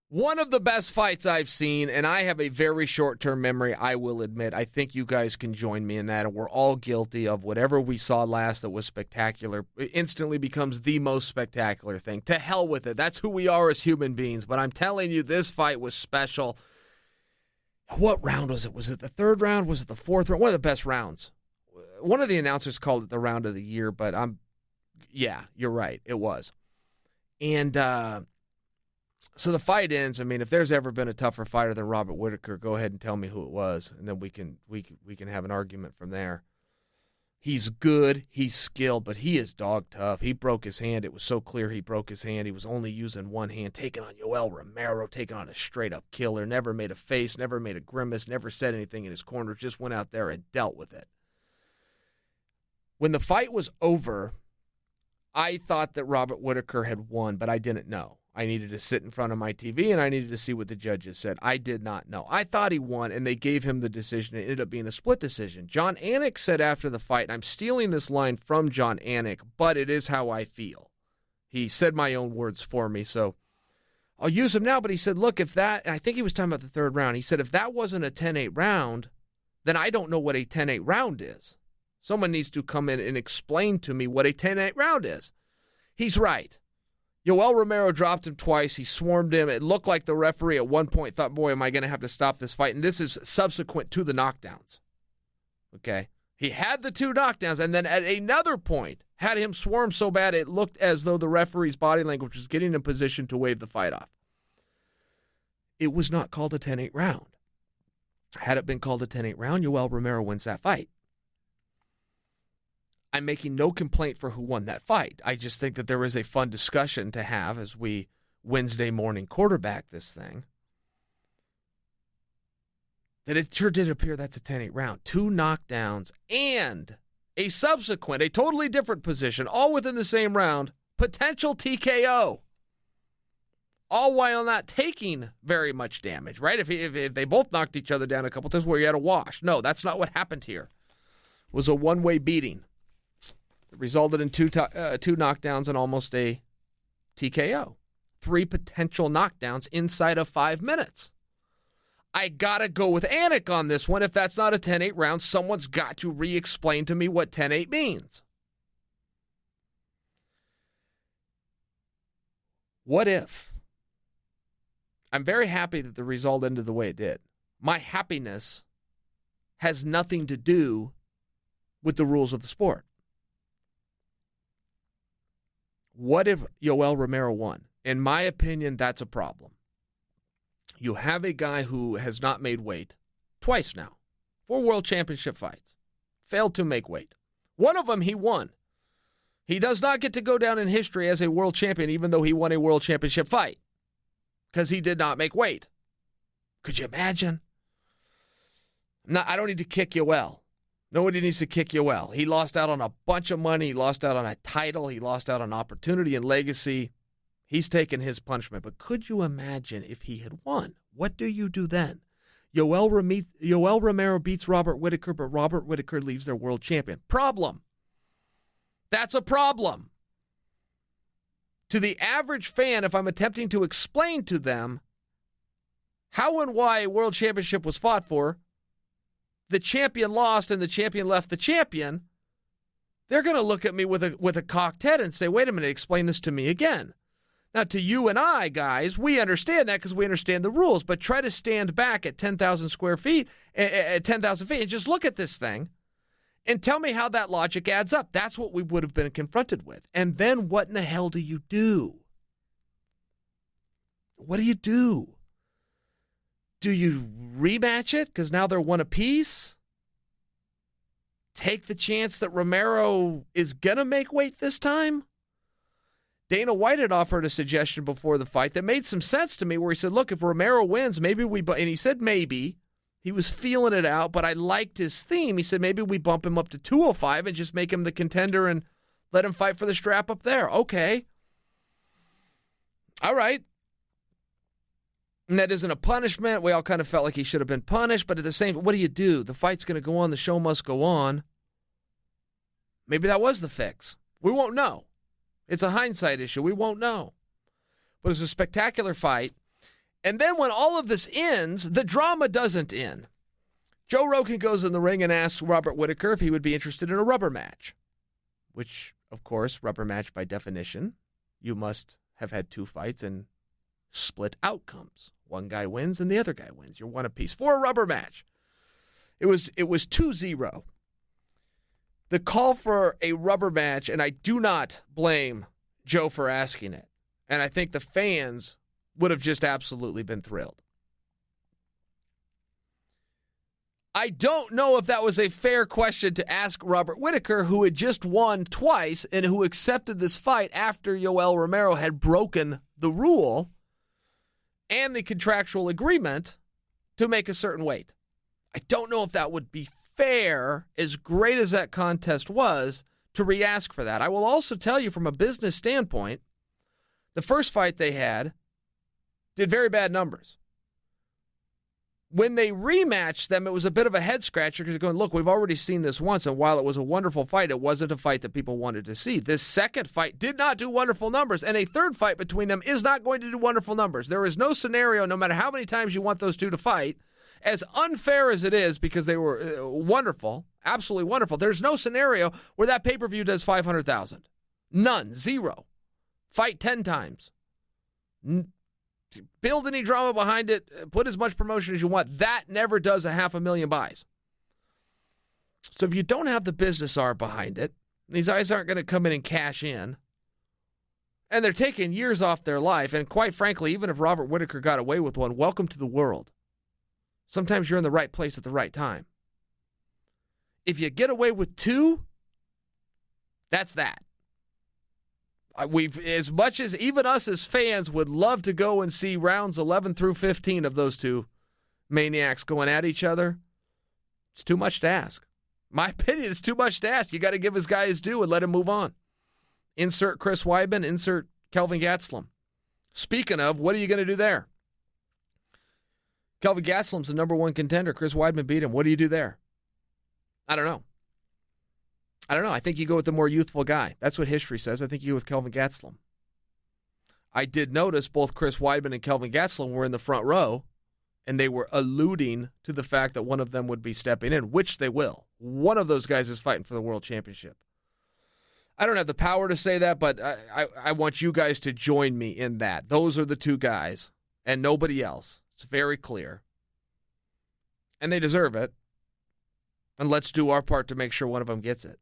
One of the best fights I've seen, and I have a very short-term memory, I will admit. I think you guys can join me in that, and we're all guilty of whatever we saw last that was spectacular. It instantly becomes the most spectacular thing. To hell with it. That's who we are as human beings. But I'm telling you, this fight was special. What round was it? Was it the third round? Was it the fourth round? One of the best rounds. One of the announcers called it the round of the year, but yeah, you're right. It was. And so the fight ends. I mean, if there's ever been a tougher fighter than Robert Whittaker, go ahead and tell me who it was, and then we can have an argument from there. He's good, he's skilled, but he is dog tough. He broke his hand. It was so clear he broke his hand. He was only using one hand, taking on Yoel Romero, taking on a straight-up killer, never made a face, never made a grimace, never said anything in his corner, just went out there and dealt with it. When the fight was over, I thought that Robert Whittaker had won, but I didn't know. I needed to sit in front of my TV, and I needed to see what the judges said. I did not know. I thought he won, and they gave him the decision. It ended up being a split decision. John Anik said after the fight, and I'm stealing this line from John Anik, but it is how I feel. He said my own words for me, so I'll use them now. But he said, look, if that, and I think he was talking about the third round, he said, if that wasn't a 10-8 round, then I don't know what a 10-8 round is. Someone needs to come in and explain to me what a 10-8 round is. He's right. Yoel Romero dropped him twice. He swarmed him. It looked like the referee at one point thought, boy, am I going to have to stop this fight? And this is subsequent to the knockdowns. Okay? He had the two knockdowns, and then at another point had him swarm so bad it looked as though the referee's body language was getting in position to wave the fight off. It was not called a 10-8 round. Had it been called a 10-8 round, Yoel Romero wins that fight. I'm making no complaint for who won that fight. I just think that there is a fun discussion to have as we Wednesday morning quarterback this thing. That it sure did appear that's a 10-8 round. Two knockdowns and a subsequent, a totally different position, all within the same round, potential TKO. All while not taking very much damage, right? If they both knocked each other down a couple times where you had a wash. No, that's not what happened here. It was a one-way beating. It resulted in two knockdowns and almost a TKO. 3 potential knockdowns inside of 5 minutes. I got to go with Anik on this one. If that's not a 10-8 round, someone's got to re-explain to me what 10-8 means. What if? I'm very happy that the result ended the way it did. My happiness has nothing to do with the rules of the sport. What if Yoel Romero won? In my opinion, that's a problem. You have a guy who has not made weight twice now. 4 world championship fights. Failed to make weight. One of them he won. He does not get to go down in history as a world champion even though he won a world championship fight. Because he did not make weight. Could you imagine? No, I don't need to kick Yoel. Nobody needs to kick Yoel. He lost out on a bunch of money. He lost out on a title. He lost out on opportunity and legacy. He's taken his punishment. But could you imagine if he had won? What do you do then? Yoel Romero beats Robert Whittaker, but Robert Whittaker leaves their world champion. Problem. That's a problem. To the average fan, if I'm attempting to explain to them how and why a world championship was fought for, the champion lost and the champion left the champion, they're going to look at me with a cocked head and say, wait a minute, explain this to me again. Now, to you and I, guys, we understand that because we understand the rules, but try to stand back at 10,000 square feet, at 10,000 feet, and just look at this thing and tell me how that logic adds up. That's what we would have been confronted with. And then what in the hell do you do? What do you do? Do you rematch it because now they're one apiece? Take the chance that Romero is going to make weight this time? Dana White had offered a suggestion before the fight that made some sense to me where he said, look, if Romero wins, maybe we... And he said maybe. He was feeling it out, but I liked his theme. He said maybe we bump him up to 205 and just make him the contender and let him fight for the strap up there. Okay. All right. And that isn't a punishment. We all kind of felt like he should have been punished, but at the same time, what do you do? The fight's going to go on. The show must go on. Maybe that was the fix. We won't know. It's a hindsight issue. We won't know. But it's a spectacular fight. And then when all of this ends, the drama doesn't end. Joe Rogan goes in the ring and asks Robert Whittaker if he would be interested in a rubber match, which, of course, rubber match by definition, you must have had 2 fights and split outcomes. One guy wins and the other guy wins. You're one apiece for a rubber match. It was 2-0. The call for a rubber match, and I do not blame Joe for asking it. And I think the fans would have just absolutely been thrilled. I don't know if that was a fair question to ask Robert Whittaker, who had just won twice and who accepted this fight after Yoel Romero had broken the rule and the contractual agreement to make a certain weight. I don't know if that would be fair, as great as that contest was, to re-ask for that. I will also tell you from a business standpoint, the first fight they had did very bad numbers. When they rematched them, it was a bit of a head-scratcher because you're going, look, we've already seen this once, and while it was a wonderful fight, it wasn't a fight that people wanted to see. This second fight did not do wonderful numbers, and a third fight between them is not going to do wonderful numbers. There is no scenario, no matter how many times you want those two to fight, as unfair as it is because they were wonderful, absolutely wonderful, there's no scenario where that pay-per-view does 500,000. None. Zero. Fight 10 times. Build any drama behind it. Put as much promotion as you want. That never does 500,000 buys. So if you don't have the business arm behind it, these guys aren't going to come in and cash in. And they're taking years off their life. And quite frankly, even if Robert Whittaker got away with one, welcome to the world. Sometimes you're in the right place at the right time. If you get away with 2, that's that. We've, as much as even us as fans would love to go and see rounds 11 through 15 of those two maniacs going at each other, it's too much to ask. My opinion, it's too much to ask. You got to give his guy his due and let him move on. Insert Chris Weidman, insert Kelvin Gastelum. Speaking of, what are you going to do there? Kelvin Gastelum's the number 1 contender. Chris Weidman beat him. What do you do there? I don't know. I think you go with the more youthful guy. That's what history says. I think you go with Kelvin Gastelum. I did notice both Chris Weidman and Kelvin Gastelum were in the front row, and they were alluding to the fact that one of them would be stepping in, which they will. One of those guys is fighting for the world championship. I don't have the power to say that, but I want you guys to join me in that. Those are the 2 guys, and nobody else. It's very clear. And they deserve it. And let's do our part to make sure one of them gets it.